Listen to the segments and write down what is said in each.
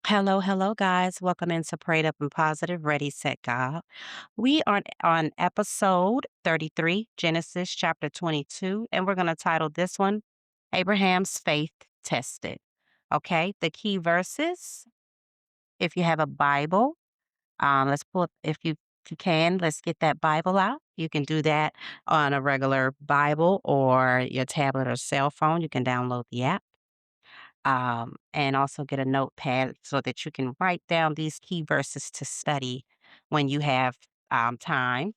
Hello, hello, guys. Welcome into Prayed Up and Positive, Ready, Set, God. We are on episode 33, Genesis chapter 22, and we're going to title this one, Abraham's Faith Tested. Okay, the key verses, if you have a Bible, let's pull up, if you can, let's get that Bible out. You can do that on a regular Bible or your tablet or cell phone. You can download the app and also get a notepad so that you can write down these key verses to study when you have time.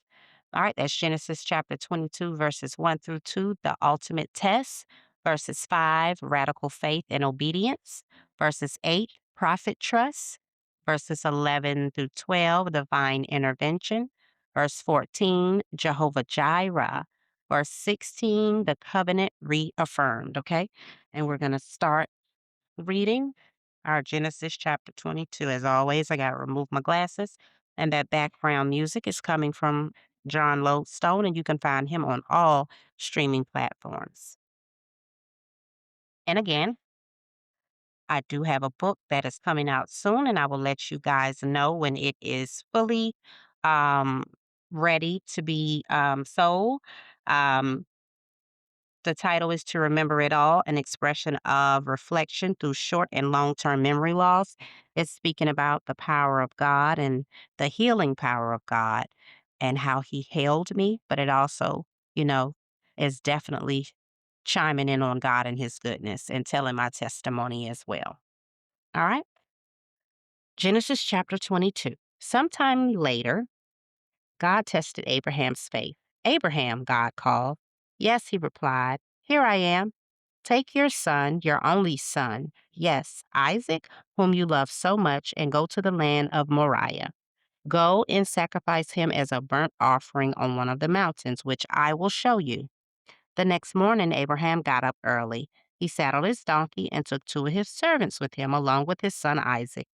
All right, that's Genesis chapter 22, verses 1 through 2, the ultimate test. Verses 5, radical faith and obedience. Verses 8, prophet trust. Verses 11 through 12, divine intervention. Verse 14, Jehovah Jireh. Verse 16, the covenant reaffirmed. Okay, and we're going to start reading our Genesis chapter 22. As always, I got to remove my glasses. And that background music is coming from John Lodestone, and you can find him on all streaming platforms. And again, I do have a book that is coming out soon, and I will let you guys know when it is fully um, ready to be sold. Um, The title is To Remember It All, an expression of reflection through short and long term memory loss. It's speaking about the power of God and the healing power of God and how He held me, but it also, you know, is definitely chiming in on God and His goodness and telling my testimony as well. All right. Genesis chapter 22. Sometime later, God tested Abraham's faith. Abraham, God called. Yes, he replied. Here I am. Take your son, your only son, yes, Isaac, whom you love so much, and go to the land of Moriah. Go and sacrifice him as a burnt offering on one of the mountains, which I will show you. The next morning, Abraham got up early. He saddled his donkey and took two of his servants with him, along with his son Isaac.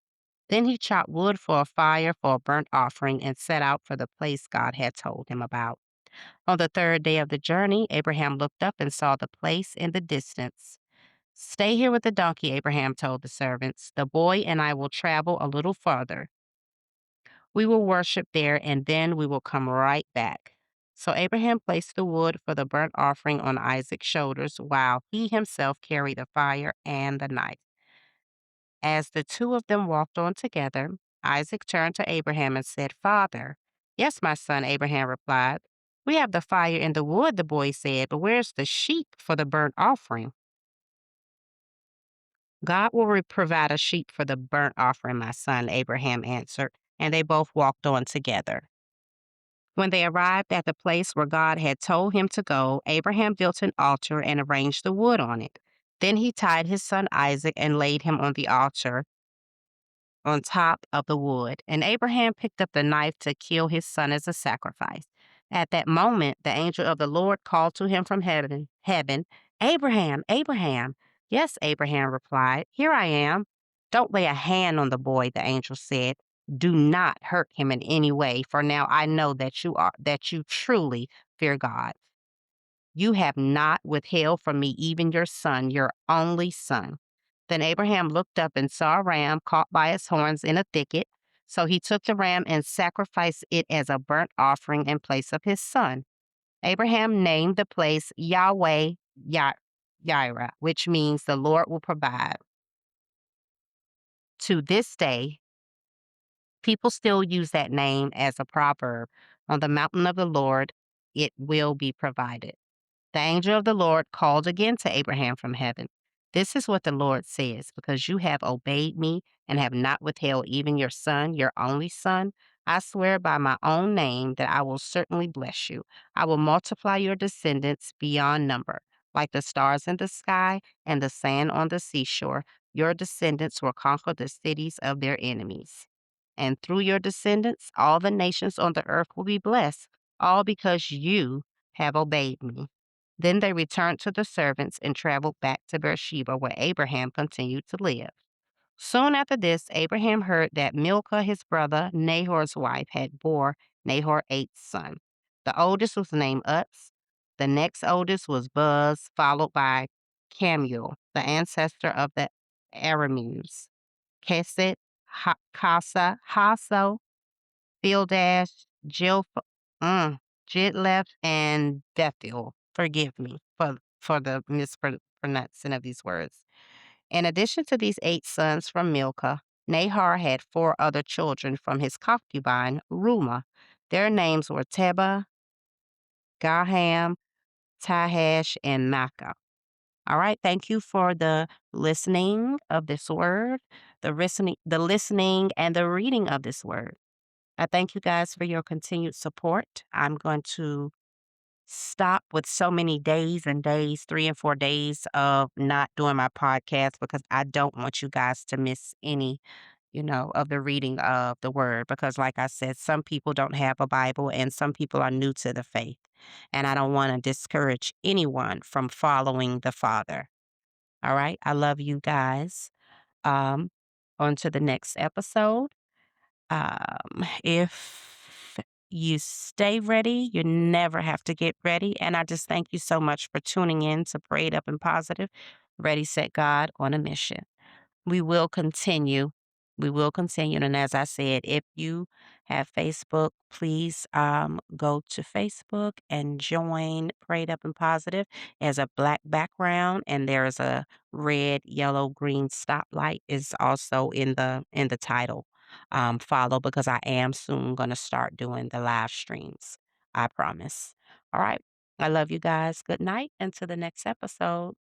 Then he chopped wood for a fire for a burnt offering and set out for the place God had told him about. On the third day of the journey, Abraham looked up and saw the place in the distance. Stay here with the donkey, Abraham told the servants. The boy and I will travel a little farther. We will worship there, and then we will come right back. So Abraham placed the wood for the burnt offering on Isaac's shoulders, while he himself carried the fire and the knife. As the two of them walked on together, Isaac turned to Abraham and said, Father. Yes, my son, Abraham replied. We have the fire and the wood, the boy said, but where's the sheep for the burnt offering? God will provide a sheep for the burnt offering, my son, Abraham answered, and they both walked on together. When they arrived at the place where God had told him to go, Abraham built an altar and arranged the wood on it. Then he tied his son Isaac and laid him on the altar on top of the wood, and Abraham picked up the knife to kill his son as a sacrifice. At that moment, the angel of the Lord called to him from heaven, Abraham, Abraham. Yes, Abraham replied, Here I am. Don't lay a hand on the boy, the angel said. Do not hurt him in any way, for now I know that you truly fear God. You have not withheld from me even your son, your only son. Then Abraham looked up and saw a ram caught by its horns in a thicket. So he took the ram and sacrificed it as a burnt offering in place of his son. Abraham named the place Yahweh Jireh, which means the Lord will provide. To this day, people still use that name as a proverb. On the mountain of the Lord, it will be provided. The angel of the Lord called again to Abraham from heaven. This is what the Lord says, because you have obeyed me and have not withheld even your son, your only son. I swear by my own name that I will certainly bless you. I will multiply your descendants beyond number, like the stars in the sky and the sand on the seashore. Your descendants will conquer the cities of their enemies. And through your descendants, all the nations on the earth will be blessed, all because you have obeyed me. Then they returned to the servants and traveled back to Beersheba, where Abraham continued to live. Soon after this, Abraham heard that Milcah, his brother, Nahor's wife, had bore Nahor 8 sons. The oldest was named Uz. The next oldest was Buz, followed by Camuel, the ancestor of the Arameans. Kesset, Casa, Hasso, Fildash, mm, Jitlef, and Bethuel. Forgive me for the mispronouncing of these words. In addition to these 8 sons from Milcah, Nahor had 4 other children from his concubine, Ruma. Their names were Teba, Gaham, Tahash, and Makkah. All right, thank you for the listening of this word, the listening and the reading of this word. I thank you guys for your continued support. I'm going to stop with so many days and days, 3 and 4 days of not doing my podcast because I don't want you guys to miss any, of the reading of the word. Because, like I said, some people don't have a Bible and some people are new to the faith. And I don't want to discourage anyone from following the Father. All right. I love you guys. Um, on to the next episode. If you stay ready, you never have to get ready. And I just thank you so much for tuning in to Prayed Up and Positive, Ready, Set, God on a Mission. We will continue. We will continue. And as I said, if you have Facebook, please go to Facebook and join Prayed Up and Positive as a black background. And there is a red, yellow, green stoplight is also in the title. Follow because I am soon going to start doing the live streams. I promise. All right. I love you guys. Good night. Until the next episode.